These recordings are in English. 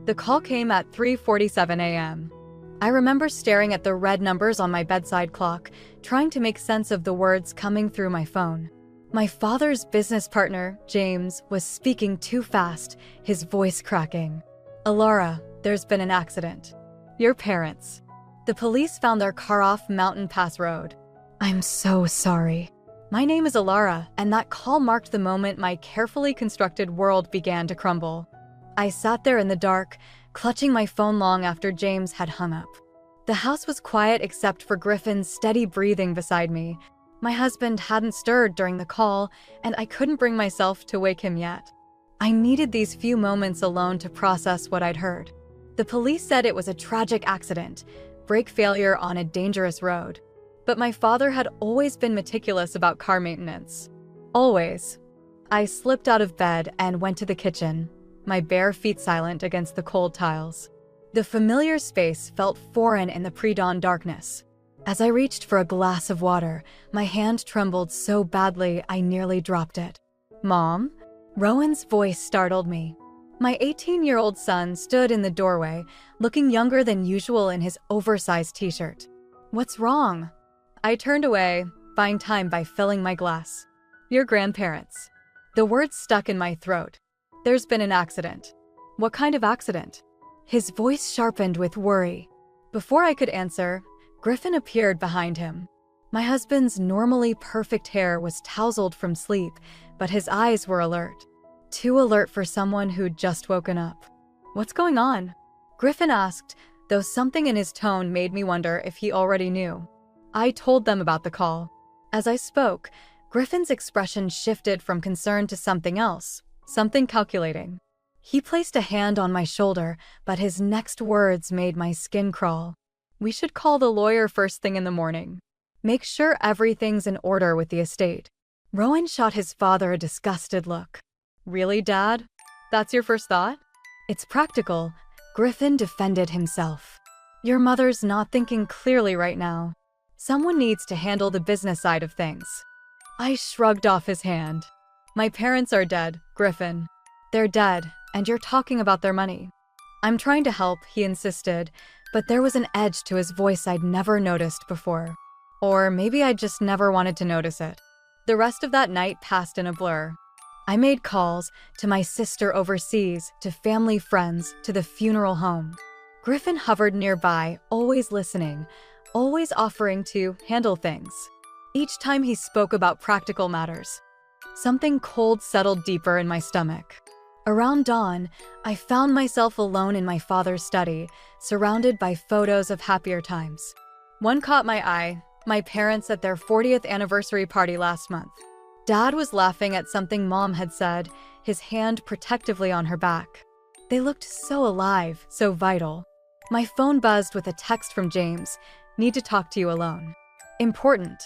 The call came at 3:47 a.m. I remember staring at the red numbers on my bedside clock, trying to make sense of the words coming through my phone. My father's business partner, James, was speaking too fast, his voice cracking. "Alara, there's been an accident. Your parents. The police found their car off Mountain Pass Road." "I'm so sorry." My name is Alara, and that call marked the moment my carefully constructed world began to crumble. I sat there in the dark, clutching my phone long after James had hung up. The house was quiet except for Griffin's steady breathing beside me. My husband hadn't stirred during the call, and I couldn't bring myself to wake him yet. I needed these few moments alone to process what I'd heard. The police said it was a tragic accident, brake failure on a dangerous road. But my father had always been meticulous about car maintenance. Always. I slipped out of bed and went to the kitchen, my bare feet silent against the cold tiles. The familiar space felt foreign in the pre-dawn darkness. As I reached for a glass of water, my hand trembled so badly I nearly dropped it. "Mom?" Rowan's voice startled me. My 18-year-old son stood in the doorway, looking younger than usual in his oversized t-shirt. "What's wrong?" I turned away, buying time by filling my glass. "Your grandparents." The words stuck in my throat. "There's been an accident." "What kind of accident?" His voice sharpened with worry. Before I could answer, Griffin appeared behind him. My husband's normally perfect hair was tousled from sleep, but his eyes were alert. Too alert for someone who'd just woken up. "What's going on?" Griffin asked, though something in his tone made me wonder if he already knew. I told them about the call. As I spoke, Griffin's expression shifted from concern to something else, something calculating. He placed a hand on my shoulder, but his next words made my skin crawl. "We should call the lawyer first thing in the morning. Make sure everything's in order with the estate." Rowan shot his father a disgusted look. "Really, Dad? That's your first thought?" "It's practical," Griffin defended himself. "Your mother's not thinking clearly right now. Someone needs to handle the business side of things." I shrugged off his hand. "My parents are dead, Griffin. They're dead, and you're talking about their money." "I'm trying to help," he insisted, but there was an edge to his voice I'd never noticed before. Or maybe I just never wanted to notice it. The rest of that night passed in a blur. I made calls to my sister overseas, to family friends, to the funeral home. Griffin hovered nearby, always listening, always offering to handle things. Each time he spoke about practical matters, something cold settled deeper in my stomach. Around dawn, I found myself alone in my father's study, surrounded by photos of happier times. One caught my eye, my parents at their 40th anniversary party last month. Dad was laughing at something Mom had said, his hand protectively on her back. They looked so alive, so vital. My phone buzzed with a text from James. "Need to talk to you alone. Important.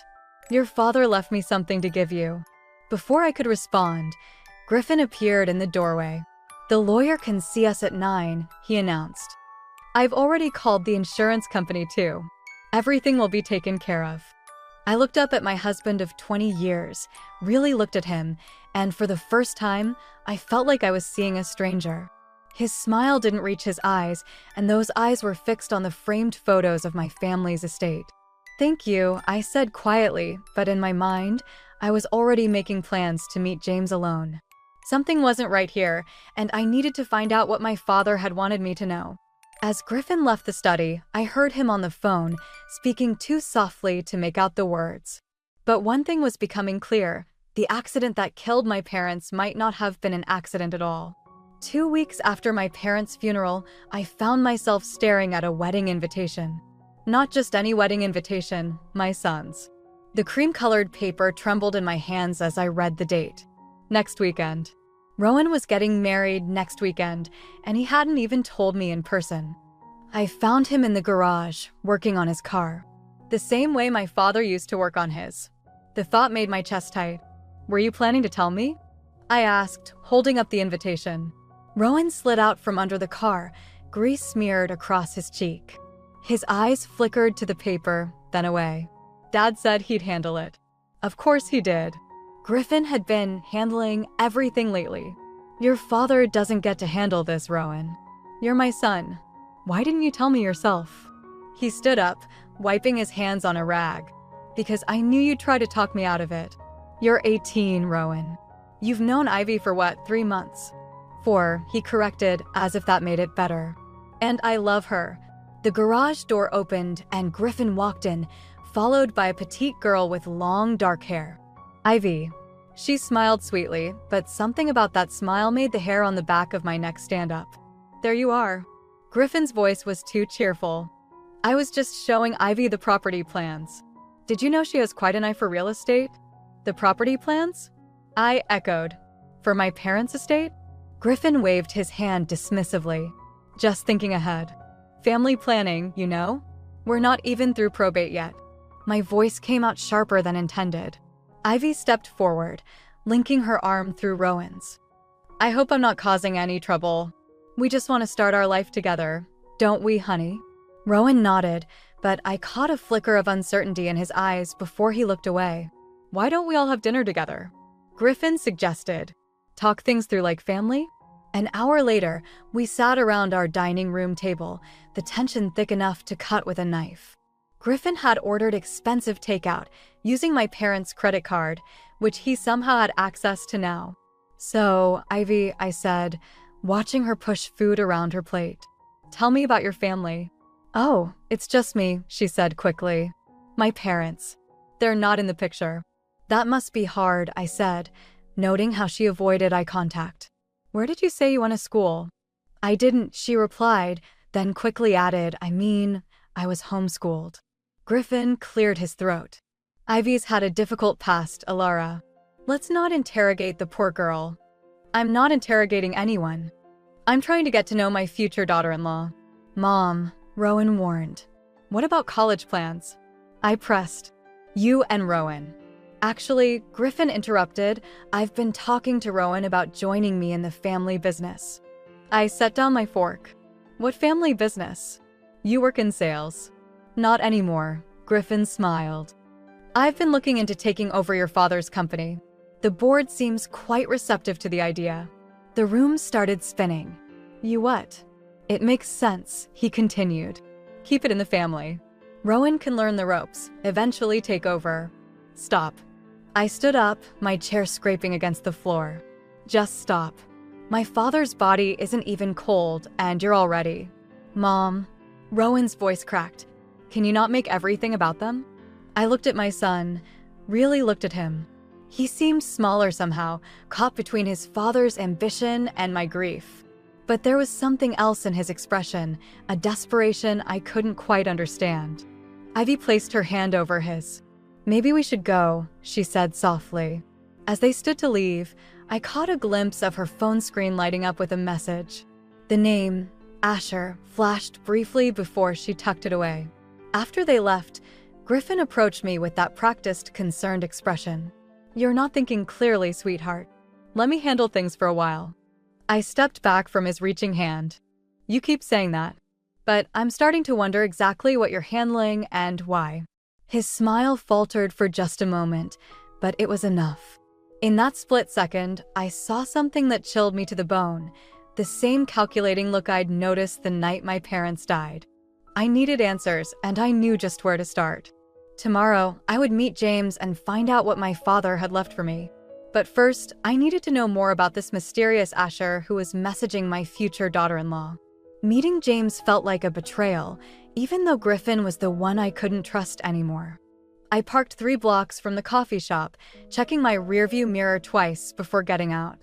Your father left me something to give you." Before I could respond, Griffin appeared in the doorway. "The lawyer can see us at 9, he announced. "I've already called the insurance company too. Everything will be taken care of." I looked up at my husband of 20 years, really looked at him, and for the first time, I felt like I was seeing a stranger. His smile didn't reach his eyes, and those eyes were fixed on the framed photos of my family's estate. "Thank you," I said quietly, but in my mind, I was already making plans to meet James alone. Something wasn't right here, and I needed to find out what my father had wanted me to know. As Griffin left the study, I heard him on the phone, speaking too softly to make out the words. But one thing was becoming clear: the accident that killed my parents might not have been an accident at all. 2 weeks after my parents' funeral, I found myself staring at a wedding invitation. Not just any wedding invitation, my son's. The cream-colored paper trembled in my hands as I read the date. Next weekend. Rowan was getting married next weekend, and he hadn't even told me in person. I found him in the garage, working on his car. The same way my father used to work on his. The thought made my chest tight. "Were you planning to tell me?" I asked, holding up the invitation. Rowan slid out from under the car, grease smeared across his cheek. His eyes flickered to the paper, then away. "Dad said he'd handle it." Of course he did. Griffin had been handling everything lately. "Your father doesn't get to handle this, Rowan." You're my son. Why didn't you tell me yourself? He stood up, wiping his hands on a rag. Because I knew you'd try to talk me out of it. You're 18, Rowan. You've known Ivy for what, 3 months? 4, he corrected, as if that made it better. And I love her. The garage door opened and Griffin walked in, followed by a petite girl with long dark hair. Ivy. She smiled sweetly, but something about that smile made the hair on the back of my neck stand up. There you are. Griffin's voice was too cheerful. I was just showing Ivy the property plans. Did you know she has quite an eye for real estate? The property plans? I echoed. For my parents' estate? Griffin waved his hand dismissively. Just thinking ahead. Family planning, you know? We're not even through probate yet. My voice came out sharper than intended. Ivy stepped forward, linking her arm through Rowan's. I hope I'm not causing any trouble. We just want to start our life together, don't we, honey? Rowan nodded, but I caught a flicker of uncertainty in his eyes before he looked away. Why don't we all have dinner together? Griffin suggested. Talk things through like family? An hour later, we sat around our dining room table, the tension thick enough to cut with a knife. Griffin had ordered expensive takeout, using my parents' credit card, which he somehow had access to now. So, Ivy, I said, watching her push food around her plate. Tell me about your family. Oh, it's just me, she said quickly. My parents. They're not in the picture. That must be hard, I said, noting how she avoided eye contact. Where did you say you went to school? I didn't, she replied, then quickly added, I was homeschooled. Griffin cleared his throat. Ivy's had a difficult past, Alara. Let's not interrogate the poor girl. I'm not interrogating anyone. I'm trying to get to know my future daughter-in-law. Mom, Rowan warned. What about college plans? I pressed. You and Rowan. Actually, Griffin interrupted. I've been talking to Rowan about joining me in the family business. I set down my fork. What family business? You work in sales. Not anymore, Griffin smiled. I've been looking into taking over your father's company. The board seems quite receptive to the idea. The room started spinning. You what? It makes sense, he continued. Keep it in the family. Rowan can learn the ropes, eventually take over. Stop. I stood up, my chair scraping against the floor. Just stop. My father's body isn't even cold, and you're all ready. Mom. Rowan's voice cracked. Can you not make everything about them? I looked at my son, really looked at him. He seemed smaller somehow, caught between his father's ambition and my grief. But there was something else in his expression, a desperation I couldn't quite understand. Ivy placed her hand over his. Maybe we should go, she said softly. As they stood to leave, I caught a glimpse of her phone screen lighting up with a message. The name, Asher, flashed briefly before she tucked it away. After they left, Griffin approached me with that practiced, concerned expression. You're not thinking clearly, sweetheart. Let me handle things for a while. I stepped back from his reaching hand. You keep saying that, but I'm starting to wonder exactly what you're handling and why. His smile faltered for just a moment, but it was enough. In that split second, I saw something that chilled me to the bone, the same calculating look I'd noticed the night my parents died. I needed answers, and I knew just where to start. Tomorrow, I would meet James and find out what my father had left for me. But first, I needed to know more about this mysterious Asher who was messaging my future daughter-in-law. Meeting James felt like a betrayal, even though Griffin was the one I couldn't trust anymore. I parked 3 blocks from the coffee shop, checking my rearview mirror twice before getting out.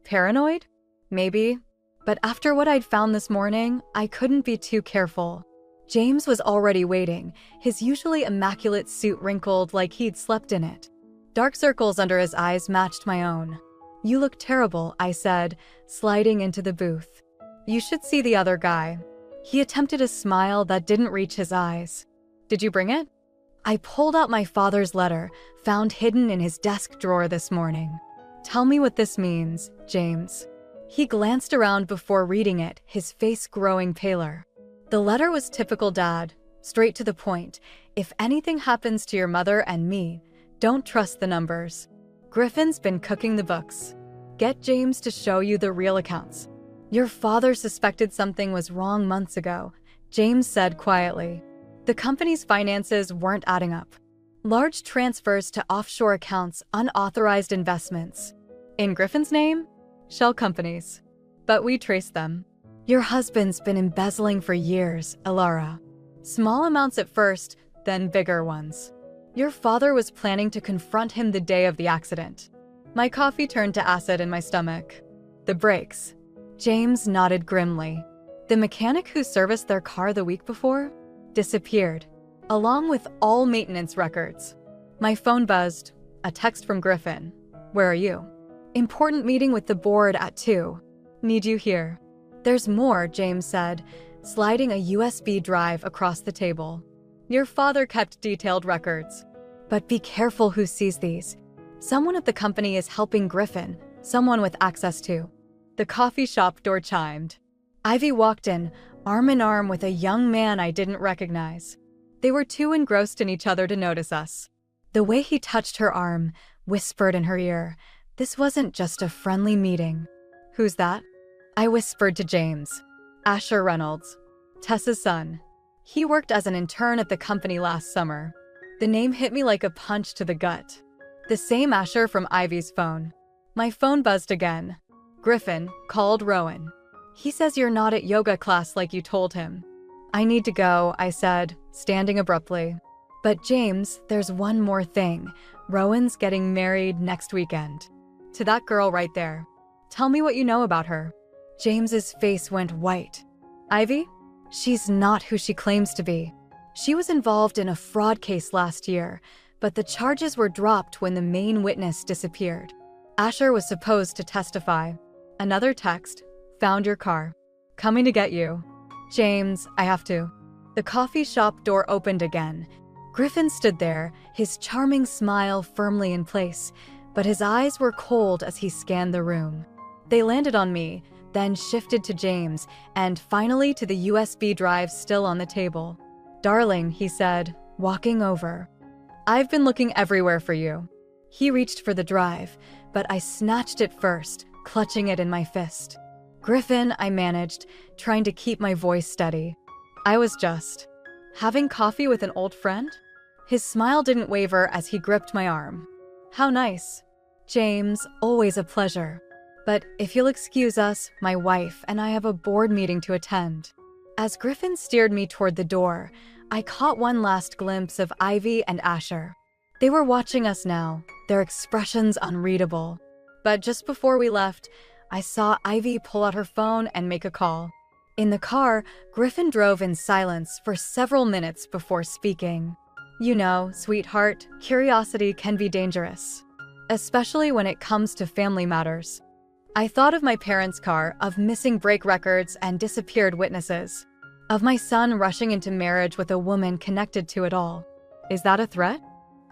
Paranoid? Maybe. But after what I'd found this morning, I couldn't be too careful. James was already waiting, his usually immaculate suit wrinkled like he'd slept in it. Dark circles under his eyes matched my own. You look terrible, I said, sliding into the booth. You should see the other guy. He attempted a smile that didn't reach his eyes. Did you bring it? I pulled out my father's letter, found hidden in his desk drawer this morning. Tell me what this means, James. He glanced around before reading it, his face growing paler. The letter was typical dad, straight to the point. If anything happens to your mother and me, don't trust the numbers. Griffin's been cooking the books. Get James to show you the real accounts. Your father suspected something was wrong months ago, James said quietly. The company's finances weren't adding up. Large transfers to offshore accounts, unauthorized investments. In Griffin's name? Shell companies. But we traced them. Your husband's been embezzling for years, Elara. Small amounts at first, then bigger ones. Your father was planning to confront him the day of the accident. My coffee turned to acid in my stomach. The brakes. James nodded grimly. The mechanic who serviced their car the week before disappeared, along with all maintenance records. My phone buzzed. A text from Griffin. Where are you? Important meeting with the board at 2. Need you here. There's more, James said, sliding a USB drive across the table. Your father kept detailed records. But be careful who sees these. Someone at the company is helping Griffin, someone with access to. The coffee shop door chimed. Ivy walked in, arm in arm with a young man I didn't recognize. They were too engrossed in each other to notice us. The way he touched her arm, whispered in her ear, this wasn't just a friendly meeting. Who's that? I whispered to James. Asher Reynolds. Tessa's son. He worked as an intern at the company last summer. The name hit me like a punch to the gut. The same Asher from Ivy's phone. My phone buzzed again. Griffin called Rowan. He says you're not at yoga class like you told him. I need to go, I said, standing abruptly. But James, there's one more thing. Rowan's getting married next weekend. To that girl right there. Tell me what you know about her. James's face went white. Ivy? She's not who she claims to be. She was involved in a fraud case last year, but the charges were dropped when the main witness disappeared. Asher was supposed to testify. Another text. Found your car. Coming to get you. James, I have to. The coffee shop door opened again. Griffin stood there, his charming smile firmly in place, but his eyes were cold as he scanned the room. They landed on me, then shifted to James, and finally to the USB drive still on the table. Darling, he said, walking over. I've been looking everywhere for you. He reached for the drive, but I snatched it first, clutching it in my fist. Griffin, I managed, trying to keep my voice steady. I was just having coffee with an old friend? His smile didn't waver as he gripped my arm. How nice. James, always a pleasure. But if you'll excuse us, my wife and I have a board meeting to attend. As Griffin steered me toward the door, I caught one last glimpse of Ivy and Asher. They were watching us now, their expressions unreadable. But just before we left, I saw Ivy pull out her phone and make a call. In the car, Griffin drove in silence for several minutes before speaking. You know, sweetheart, curiosity can be dangerous, especially when it comes to family matters. I thought of my parents' car, of missing brake records and disappeared witnesses, of my son rushing into marriage with a woman connected to it all. Is that a threat?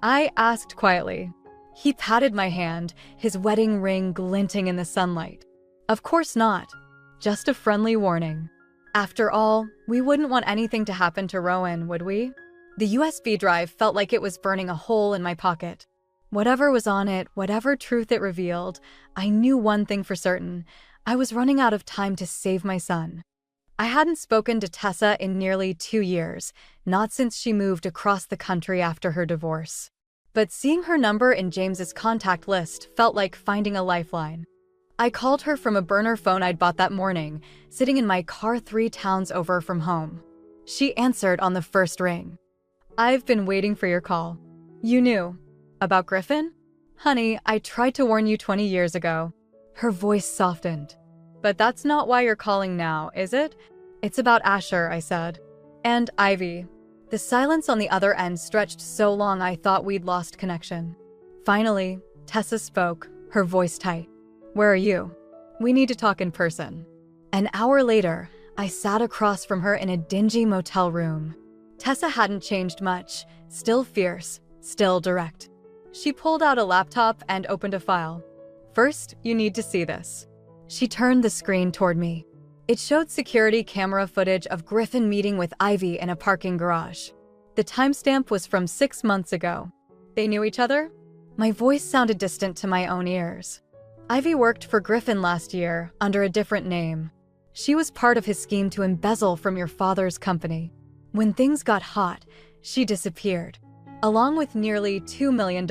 I asked quietly. He patted my hand, his wedding ring glinting in the sunlight. Of course not. Just a friendly warning. After all, we wouldn't want anything to happen to Rowan, would we? The USB drive felt like it was burning a hole in my pocket. Whatever was on it, whatever truth it revealed, I knew one thing for certain. I was running out of time to save my son. I hadn't spoken to Tessa in nearly 2 years, not since she moved across the country after her divorce. But seeing her number in James's contact list felt like finding a lifeline. I called her from a burner phone I'd bought that morning, sitting in my car 3 towns over from home. She answered on the first ring. I've been waiting for your call. You knew. About Griffin? Honey, I tried to warn you 20 years ago. Her voice softened. But that's not why you're calling now, is it? It's about Asher, I said. And Ivy. The silence on the other end stretched so long I thought we'd lost connection. Finally, Tessa spoke, her voice tight. Where are you? We need to talk in person. An hour later, I sat across from her in a dingy motel room. Tessa hadn't changed much, still fierce, still direct. She pulled out a laptop and opened a file. First, you need to see this. She turned the screen toward me. It showed security camera footage of Griffin meeting with Ivy in a parking garage. The timestamp was from 6 months ago. They knew each other? My voice sounded distant to my own ears. Ivy worked for Griffin last year, under a different name. She was part of his scheme to embezzle from your father's company. When things got hot, she disappeared, along with nearly $2 million.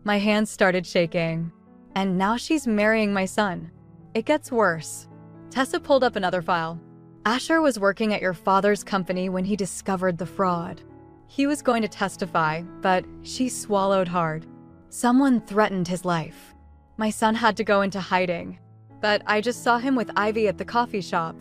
My hands started shaking. And now she's marrying my son. It gets worse. Tessa pulled up another file. Asher was working at your father's company when he discovered the fraud. He was going to testify, but she swallowed hard. Someone threatened his life. My son had to go into hiding, but I just saw him with Ivy at the coffee shop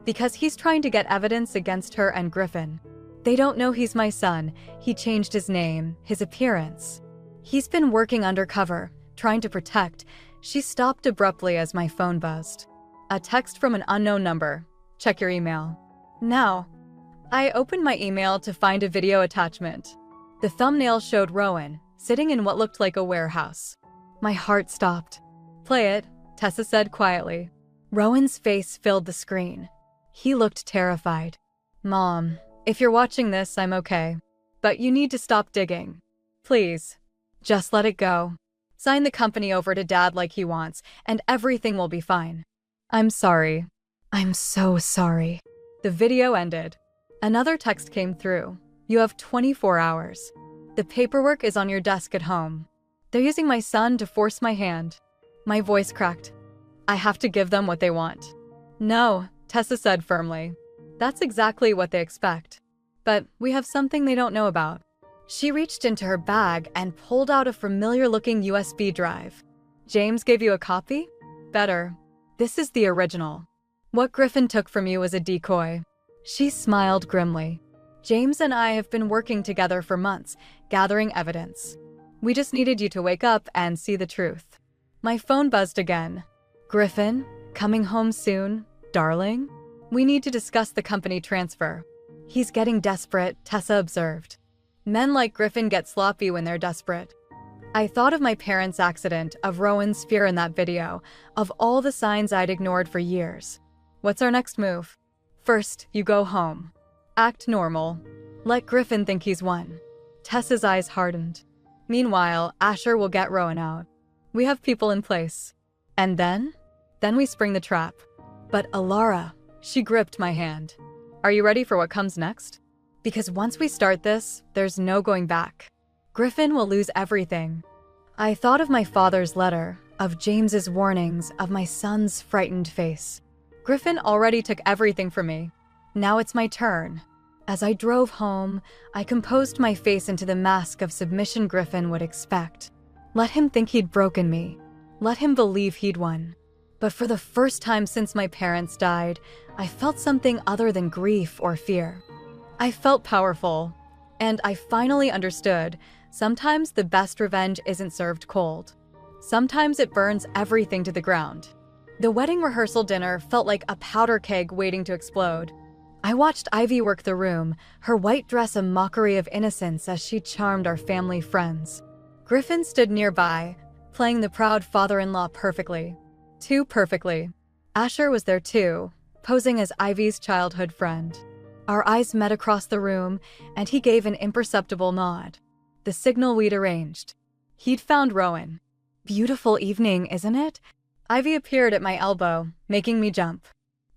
because he's trying to get evidence against her and Griffin. They don't know he's my son. He changed his name, his appearance. He's been working undercover, trying to protect. She stopped abruptly as my phone buzzed. A text from an unknown number. Check your email. Now, I opened my email to find a video attachment. The thumbnail showed Rowan sitting in what looked like a warehouse. My heart stopped. Play it, Tessa said quietly. Rowan's face filled the screen. He looked terrified. Mom, if you're watching this, I'm okay. But you need to stop digging. Please, just let it go. Sign the company over to Dad like he wants, and everything will be fine. I'm sorry. I'm so sorry. The video ended. Another text came through. You have 24 hours. The paperwork is on your desk at home. They're using my son to force my hand. My voice cracked. I have to give them what they want. No, Tessa said firmly. That's exactly what they expect. But we have something they don't know about. She reached into her bag and pulled out a familiar-looking USB drive. James gave you a copy? Better. This is the original. What Griffin took from you was a decoy. She smiled grimly. James and I have been working together for months, gathering evidence. We just needed you to wake up and see the truth. My phone buzzed again. Griffin, coming home soon, darling? We need to discuss the company transfer. He's getting desperate, Tessa observed. Men like Griffin get sloppy when they're desperate. I thought of my parents' accident, of Rowan's fear in that video, of all the signs I'd ignored for years. What's our next move? First, you go home. Act normal. Let Griffin think he's won. Tessa's eyes hardened. Meanwhile, Asher will get Rowan out. We have people in place. And then? Then we spring the trap. But Alara, she gripped my hand. Are you ready for what comes next? Because once we start this, there's no going back. Griffin will lose everything. I thought of my father's letter, of James's warnings, of my son's frightened face. Griffin already took everything from me. Now it's my turn. As I drove home, I composed my face into the mask of submission Griffin would expect. Let him think he'd broken me. Let him believe he'd won. But for the first time since my parents died, I felt something other than grief or fear. I felt powerful. And I finally understood, sometimes the best revenge isn't served cold. Sometimes it burns everything to the ground. The wedding rehearsal dinner felt like a powder keg waiting to explode. I watched Ivy work the room, her white dress a mockery of innocence as she charmed our family friends. Griffin stood nearby, playing the proud father-in-law perfectly. Too perfectly. Asher was there too, posing as Ivy's childhood friend. Our eyes met across the room, and he gave an imperceptible nod. The signal we'd arranged. He'd found Rowan. Beautiful evening, isn't it? Ivy appeared at my elbow, making me jump.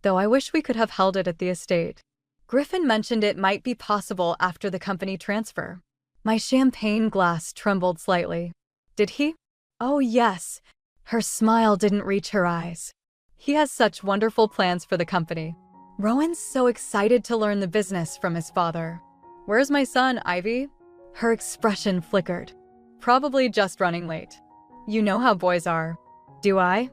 Though I wish we could have held it at the estate. Griffin mentioned it might be possible after the company transfer. My champagne glass trembled slightly. Did he? Oh, yes. Her smile didn't reach her eyes. He has such wonderful plans for the company. Rowan's so excited to learn the business from his father. Where's my son, Ivy? Her expression flickered. Probably just running late. You know how boys are. Do I?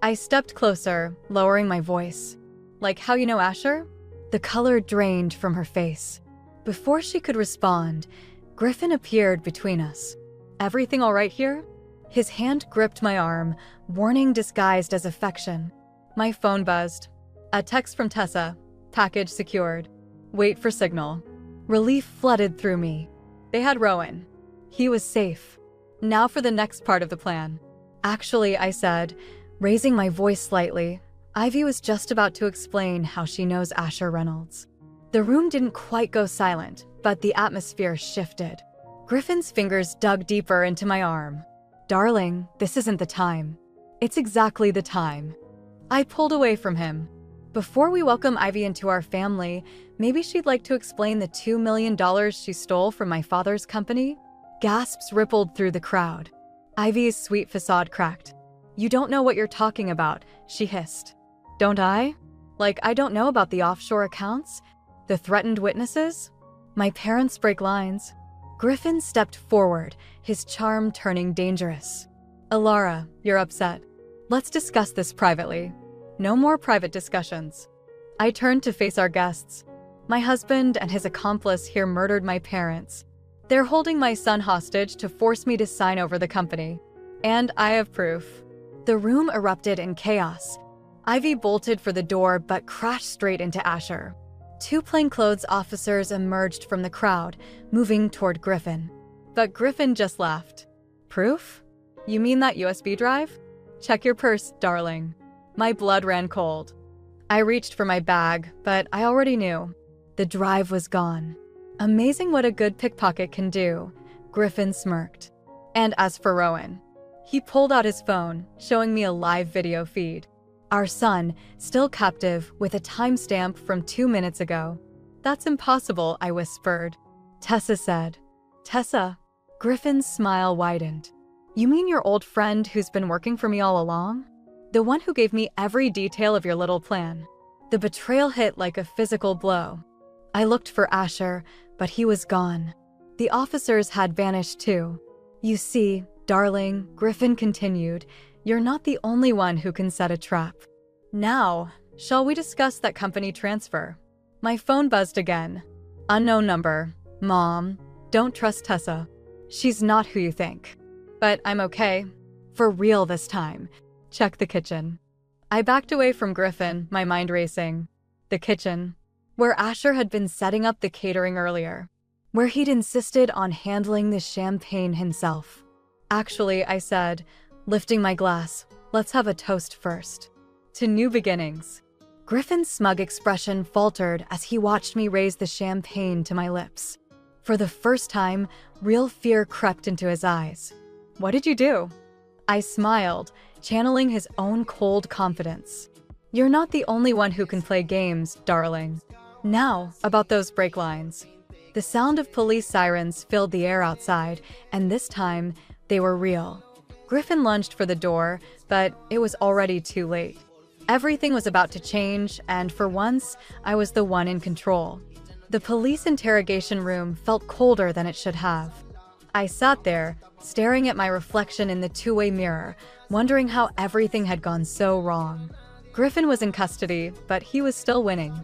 I stepped closer, lowering my voice. Like how you know Asher? The color drained from her face. Before she could respond, Griffin appeared between us. Everything all right here? His hand gripped my arm, warning disguised as affection. My phone buzzed. A text from Tessa. Package secured. Wait for signal. Relief flooded through me. They had Rowan. He was safe. Now for the next part of the plan. Actually, I said, raising my voice slightly, Ivy was just about to explain how she knows Asher Reynolds. The room didn't quite go silent, but the atmosphere shifted. Griffin's fingers dug deeper into my arm. Darling, this isn't the time. It's exactly the time. I pulled away from him. Before we welcome Ivy into our family, maybe she'd like to explain the $2 million she stole from my father's company? Gasps rippled through the crowd. Ivy's sweet facade cracked. You don't know what you're talking about, she hissed. Don't I? Like I don't know about the offshore accounts? The threatened witnesses? My parents break lines. Griffin stepped forward, his charm turning dangerous. Alara, you're upset. Let's discuss this privately. No more private discussions. I turned to face our guests. My husband and his accomplice here murdered my parents. They're holding my son hostage to force me to sign over the company. And I have proof. The room erupted in chaos. Ivy bolted for the door but crashed straight into Asher. Two plainclothes officers emerged from the crowd, moving toward Griffin. But Griffin just laughed. Proof? You mean that USB drive? Check your purse, darling. My blood ran cold. I reached for my bag, but I already knew. The drive was gone. Amazing what a good pickpocket can do, Griffin smirked. And as for Rowan, he pulled out his phone, showing me a live video feed. Our son, still captive, with a timestamp from 2 minutes ago. That's impossible, I whispered. Tessa said. Tessa? Griffin's smile widened. You mean your old friend who's been working for me all along? The one who gave me every detail of your little plan. The betrayal hit like a physical blow. I looked for Asher, but he was gone. The officers had vanished too. You see, darling, Griffin continued, you're not the only one who can set a trap. Now, shall we discuss that company transfer? My phone buzzed again. Unknown number. Mom, don't trust Tessa. She's not who you think. But I'm okay. For real this time. Check the kitchen. I backed away from Griffin, my mind racing. The kitchen, where Asher had been setting up the catering earlier, where he'd insisted on handling the champagne himself. Actually, I said, lifting my glass, let's have a toast first. To new beginnings. Griffin's smug expression faltered as he watched me raise the champagne to my lips. For the first time, real fear crept into his eyes. What did you do? I smiled, channeling his own cold confidence. You're not the only one who can play games, darling. Now, about those brake lines. The sound of police sirens filled the air outside, and this time, they were real. Griffin lunged for the door, but it was already too late. Everything was about to change, and for once, I was the one in control. The police interrogation room felt colder than it should have. I sat there, staring at my reflection in the two-way mirror, wondering how everything had gone so wrong. Griffin was in custody, but he was still winning.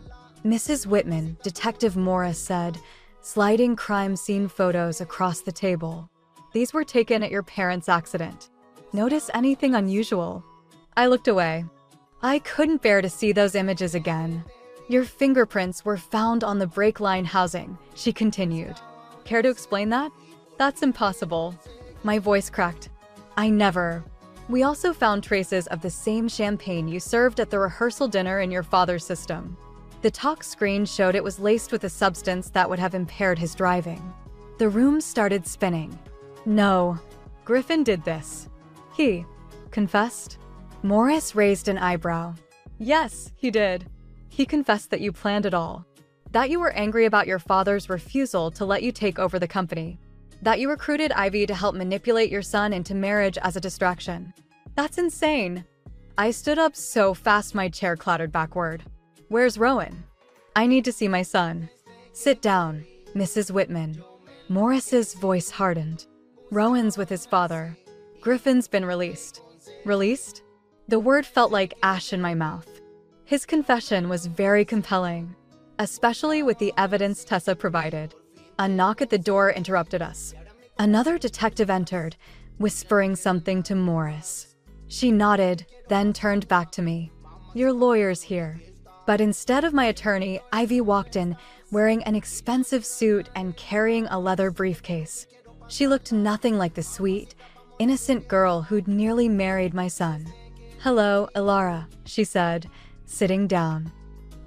Mrs. Whitman, Detective Morris said, sliding crime scene photos across the table. These were taken at your parents' accident. Notice anything unusual? I looked away. I couldn't bear to see those images again. Your fingerprints were found on the brake line housing, she continued. Care to explain that? That's impossible. My voice cracked. I never. We also found traces of the same champagne you served at the rehearsal dinner in your father's system. The talk screen showed it was laced with a substance that would have impaired his driving. The room started spinning. No, Griffin did this. He confessed? Morris raised an eyebrow. Yes, he did. He confessed that you planned it all. That you were angry about your father's refusal to let you take over the company. That you recruited Ivy to help manipulate your son into marriage as a distraction. That's insane. I stood up so fast my chair clattered backward. Where's Rowan? I need to see my son. Sit down, Mrs. Whitman. Morris's voice hardened. Rowan's with his father. Griffin's been released. Released? The word felt like ash in my mouth. His confession was very compelling, especially with the evidence Tessa provided. A knock at the door interrupted us. Another detective entered, whispering something to Morris. She nodded, then turned back to me. Your lawyer's here. But instead of my attorney, Ivy walked in, wearing an expensive suit and carrying a leather briefcase. She looked nothing like the sweet, innocent girl who'd nearly married my son. Hello, Alara, she said, sitting down.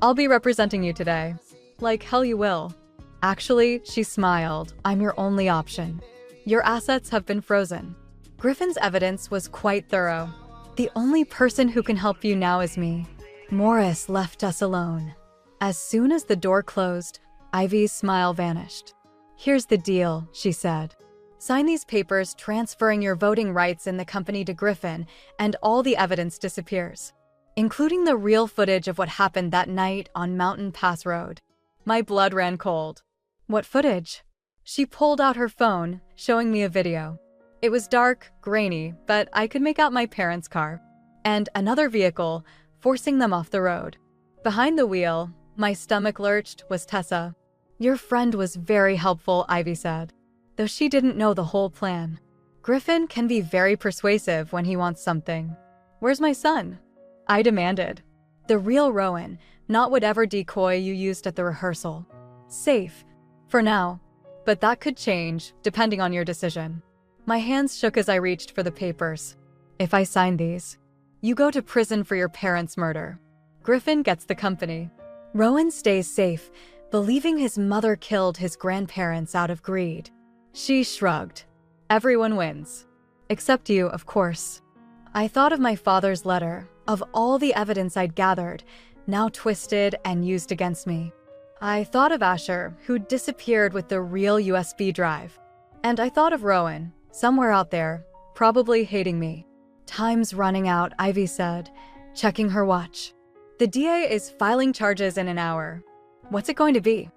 I'll be representing you today. Like hell you will. Actually, she smiled, I'm your only option. Your assets have been frozen. Griffin's evidence was quite thorough. The only person who can help you now is me. Morris left us alone. As soon as the door closed, Ivy's smile vanished. "Here's the deal," she said. "Sign these papers transferring your voting rights in the company to Griffin, and all the evidence disappears, including the real footage of what happened that night on Mountain Pass Road." My blood ran cold. "What footage?" She pulled out her phone, showing me a video. It was dark, grainy, but I could make out my parents' car and another vehicle forcing them off the road. Behind the wheel, my stomach lurched, was Tessa. "Your friend was very helpful," Ivy said, though she didn't know the whole plan. "Griffin can be very persuasive when he wants something." "Where's my son?" I demanded. "The real Rowan, not whatever decoy you used at the rehearsal. Safe. For now. But that could change, depending on your decision." My hands shook as I reached for the papers. "If I sign these, you go to prison for your parents' murder. Griffin gets the company. Rowan stays safe, believing his mother killed his grandparents out of greed." She shrugged. "Everyone wins. Except you, of course." I thought of my father's letter, of all the evidence I'd gathered, now twisted and used against me. I thought of Asher, who'd disappeared with the real USB drive. And I thought of Rowan, somewhere out there, probably hating me. "Time's running out," Ivy said, checking her watch. "The DA is filing charges in an hour. What's it going to be?"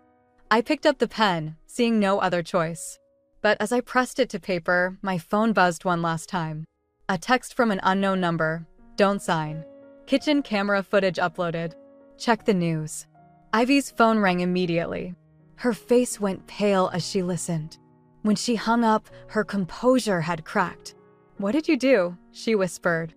I picked up the pen, seeing no other choice. But as I pressed it to paper, my phone buzzed one last time. A text from an unknown number. "Don't sign. Kitchen camera footage uploaded. Check the news." Ivy's phone rang immediately. Her face went pale as she listened. When she hung up, her composure had cracked. "What did you do?" she whispered.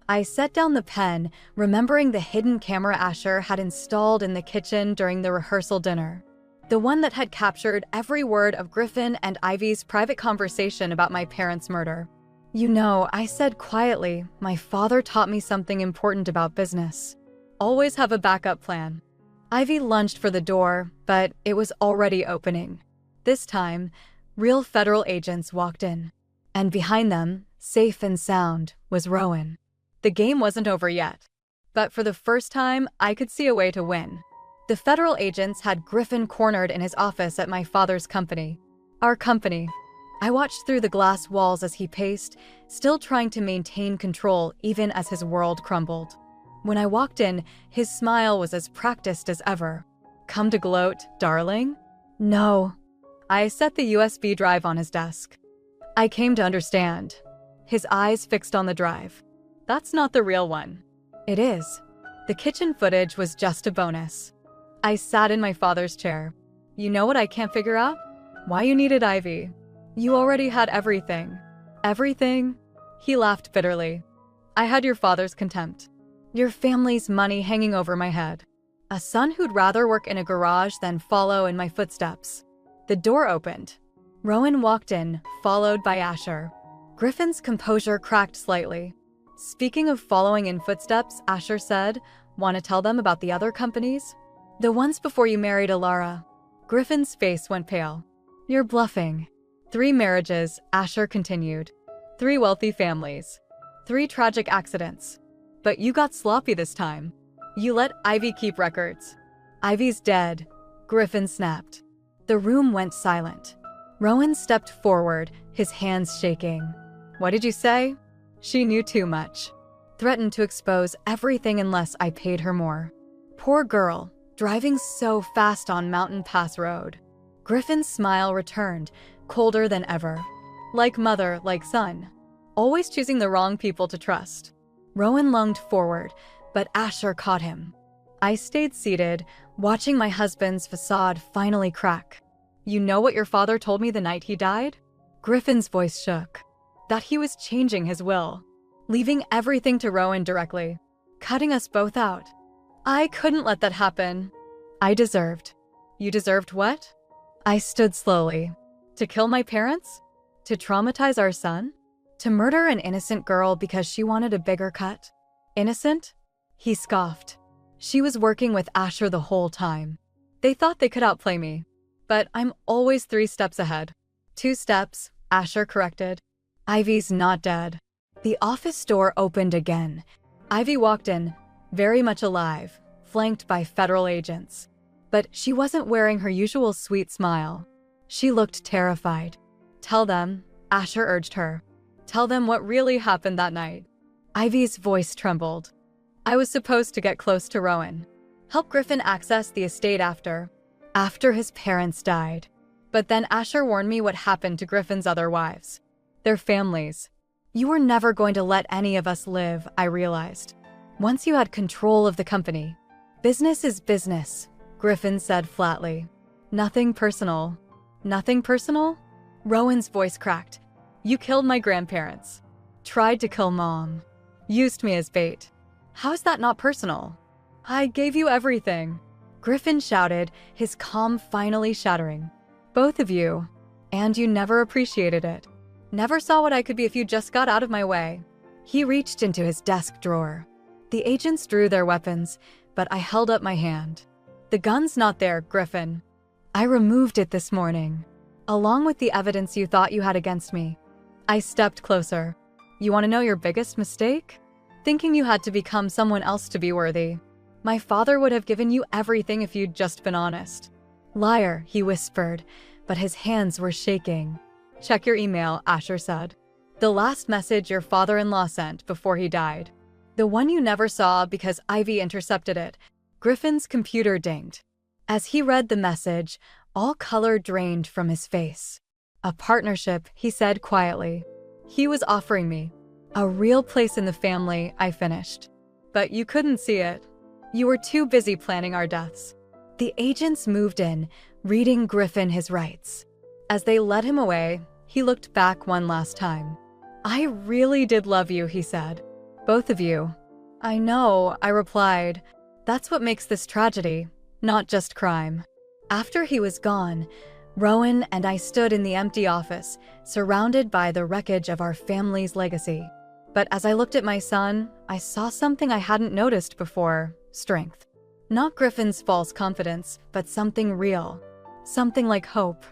I set down the pen, remembering the hidden camera Asher had installed in the kitchen during the rehearsal dinner. The one that had captured every word of Griffin and Ivy's private conversation about my parents' murder. "You know," I said quietly, "my father taught me something important about business. Always have a backup plan." Ivy lunged for the door, but it was already opening. This time, real federal agents walked in. And behind them, safe and sound, was Rowan. The game wasn't over yet. But for the first time, I could see a way to win. The federal agents had Griffin cornered in his office at my father's company. Our company. I watched through the glass walls as he paced, still trying to maintain control even as his world crumbled. When I walked in, his smile was as practiced as ever. "Come to gloat, darling?" "No." I set the USB drive on his desk. "I came to understand." His eyes fixed on the drive. "That's not the real one." "It is." The kitchen footage was just a bonus. I sat in my father's chair. "You know what I can't figure out? Why you needed Ivy. You already had everything." "Everything?" He laughed bitterly. "I had your father's contempt. Your family's money hanging over my head. A son who'd rather work in a garage than follow in my footsteps." The door opened. Rowan walked in, followed by Asher. Griffin's composure cracked slightly. "Speaking of following in footsteps," Asher said, "want to tell them about the other companies? The ones before you married Alara." Griffin's face went pale. "You're bluffing." 3 marriages, Asher continued. 3 wealthy families. 3 tragic accidents. But you got sloppy this time. You let Ivy keep records. "Ivy's dead," Griffin snapped. The room went silent. Rowan stepped forward, his hands shaking. "What did you say?" She knew too much. Threatened to expose everything unless I paid her more. Poor girl, driving so fast on Mountain Pass Road. Griffin's smile returned, colder than ever. Like mother, like son. Always choosing the wrong people to trust. Rowan lunged forward, but Asher caught him. I stayed seated, watching my husband's facade finally crack. "You know what your father told me the night he died?" Griffin's voice shook. That he was changing his will. Leaving everything to Rowan directly. Cutting us both out. I couldn't let that happen. I deserved. "You deserved what?" I stood slowly. "To kill my parents? To traumatize our son? To murder an innocent girl because she wanted a bigger cut? Innocent?" He scoffed. "She was working with Asher the whole time. They thought they could outplay me. But I'm always 3 steps ahead." 2 steps, Asher corrected. "Ivy's not dead." The office door opened again. Ivy walked in, very much alive, flanked by federal agents. But she wasn't wearing her usual sweet smile. She looked terrified. "Tell them," Asher urged her. "Tell them what really happened that night." Ivy's voice trembled. "I was supposed to get close to Rowan. Help Griffin access the estate after his parents died. But then Asher warned me what happened to Griffin's other wives. Their families. You were never going to let any of us live, I realized. Once you had control of the company. Business is business," Griffin said flatly. "Nothing personal." "Nothing personal?" Rowan's voice cracked. "You killed my grandparents. Tried to kill Mom. Used me as bait. How is that not personal? I gave you everything," Griffin shouted, his calm finally shattering. "Both of you. And you never appreciated it. Never saw what I could be if you just got out of my way." He reached into his desk drawer. The agents drew their weapons, but I held up my hand. "The gun's not there, Griffin. I removed it this morning, along with the evidence you thought you had against me." I stepped closer. "You want to know your biggest mistake? Thinking you had to become someone else to be worthy. My father would have given you everything if you'd just been honest." "Liar," he whispered, but his hands were shaking. "Check your email," Asher said. "The last message your father-in-law sent before he died. The one you never saw because Ivy intercepted it." Griffin's computer dinged. As he read the message, all color drained from his face. "A partnership," he said quietly. "He was offering me a real place in the family," I finished. "But you couldn't see it. You were too busy planning our deaths." The agents moved in, reading Griffin his rights. As they led him away, he looked back one last time. "I really did love you," he said. "Both of you." "I know," I replied. "That's what makes this tragedy, not just crime." After he was gone, Rowan and I stood in the empty office, surrounded by the wreckage of our family's legacy. But as I looked at my son, I saw something I hadn't noticed before: strength. Not Griffin's false confidence, but something real. Something like hope.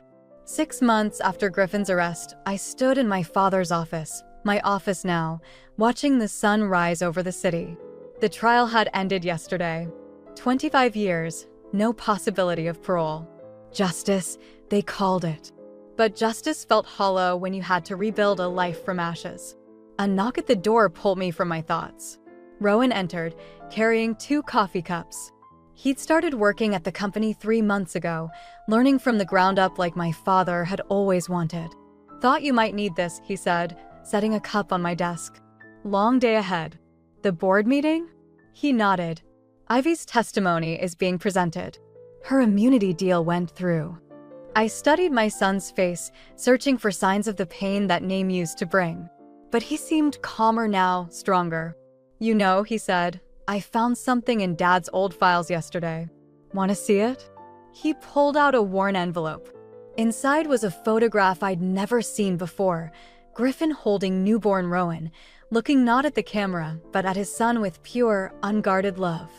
6 months after Griffin's arrest, I stood in my father's office, my office now, watching the sun rise over the city. The trial had ended yesterday. 25 years, no possibility of parole. Justice, they called it. But justice felt hollow when you had to rebuild a life from ashes. A knock at the door pulled me from my thoughts. Rowan entered, carrying 2 coffee cups. He'd started working at the company 3 months ago, learning from the ground up like my father had always wanted. "Thought you might need this," he said, setting a cup on my desk. "Long day ahead." "The board meeting?" He nodded. "Ivy's testimony is being presented. Her immunity deal went through." I studied my son's face, searching for signs of the pain that name used to bring. But he seemed calmer now, stronger. "You know," he said, "I found something in Dad's old files yesterday. Want to see it?" He pulled out a worn envelope. Inside was a photograph I'd never seen before, Griffin holding newborn Rowan, looking not at the camera, but at his son with pure, unguarded love.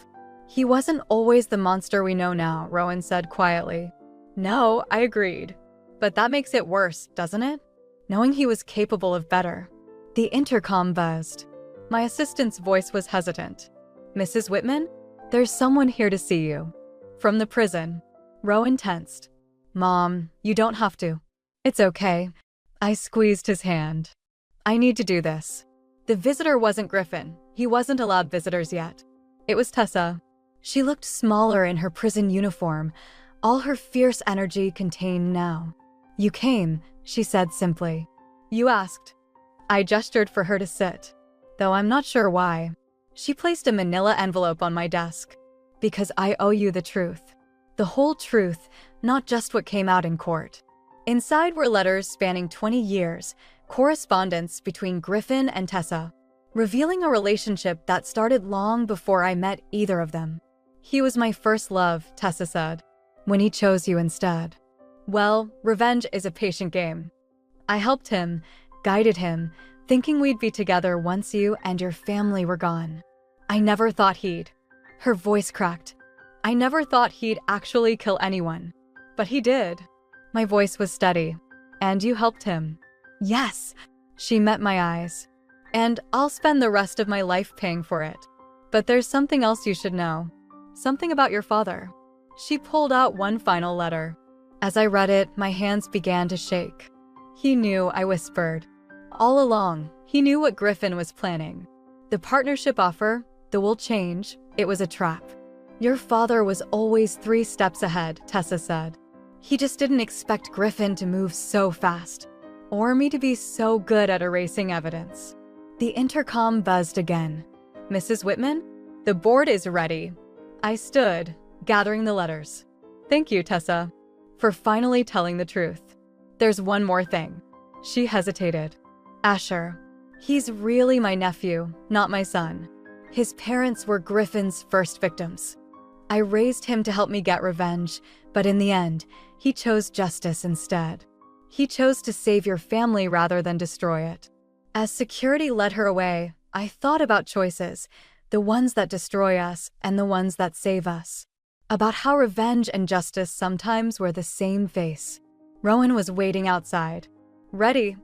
"He wasn't always the monster we know now," Rowan said quietly. "No," I agreed. "But that makes it worse, doesn't it? Knowing he was capable of better." The intercom buzzed. My assistant's voice was hesitant. "Mrs. Whitman? There's someone here to see you." "From the prison." Rowan tensed. "Mom, you don't have to." "It's okay." I squeezed his hand. "I need to do this." The visitor wasn't Griffin. He wasn't allowed visitors yet. It was Tessa. She looked smaller in her prison uniform, all her fierce energy contained now. "You came," she said simply. "You asked." I gestured for her to sit, though I'm not sure why. She placed a manila envelope on my desk. "Because I owe you the truth. The whole truth, not just what came out in court." Inside were letters spanning 20 years, correspondence between Griffin and Tessa, revealing a relationship that started long before I met either of them. "He was my first love," Tessa said, "when he chose you instead. Well, revenge is a patient game. I helped him, guided him, thinking we'd be together once you and your family were gone. I never thought he'd..." Her voice cracked. "I never thought he'd actually kill anyone. But he did." My voice was steady. "And you helped him." "Yes." She met my eyes. "And I'll spend the rest of my life paying for it." But there's something else you should know. Something about your father. She pulled out one final letter. As I read it, my hands began to shake. He knew, I whispered. All along, he knew what Griffin was planning. The partnership offer, the will change, it was a trap. Your father was always 3 steps ahead, Tessa said. He just didn't expect Griffin to move so fast, or me to be so good at erasing evidence. The intercom buzzed again. Mrs. Whitman? The board is ready. I stood, gathering the letters. Thank you, Tessa, for finally telling the truth. There's one more thing. She hesitated. Asher. He's really my nephew, not my son. His parents were Griffin's first victims. I raised him to help me get revenge, but in the end, he chose justice instead. He chose to save your family rather than destroy it. As security led her away, I thought about choices, the ones that destroy us and the ones that save us. About how revenge and justice sometimes wear the same face. Rowan was waiting outside. Ready?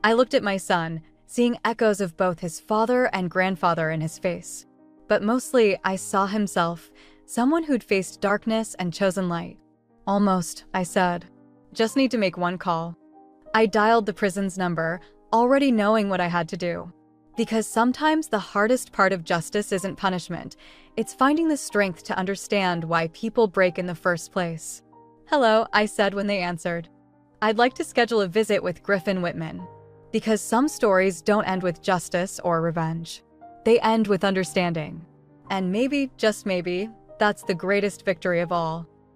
I looked at my son, seeing echoes of both his father and grandfather in his face. But mostly, I saw himself, someone who'd faced darkness and chosen light. Almost, I said. Just need to make one call. I dialed the prison's number, already knowing what I had to do. Because sometimes the hardest part of justice isn't punishment. It's finding the strength to understand why people break in the first place. Hello, I said when they answered. I'd like to schedule a visit with Griffin Whitman. Because some stories don't end with justice or revenge. They end with understanding. And maybe, just maybe, that's the greatest victory of all.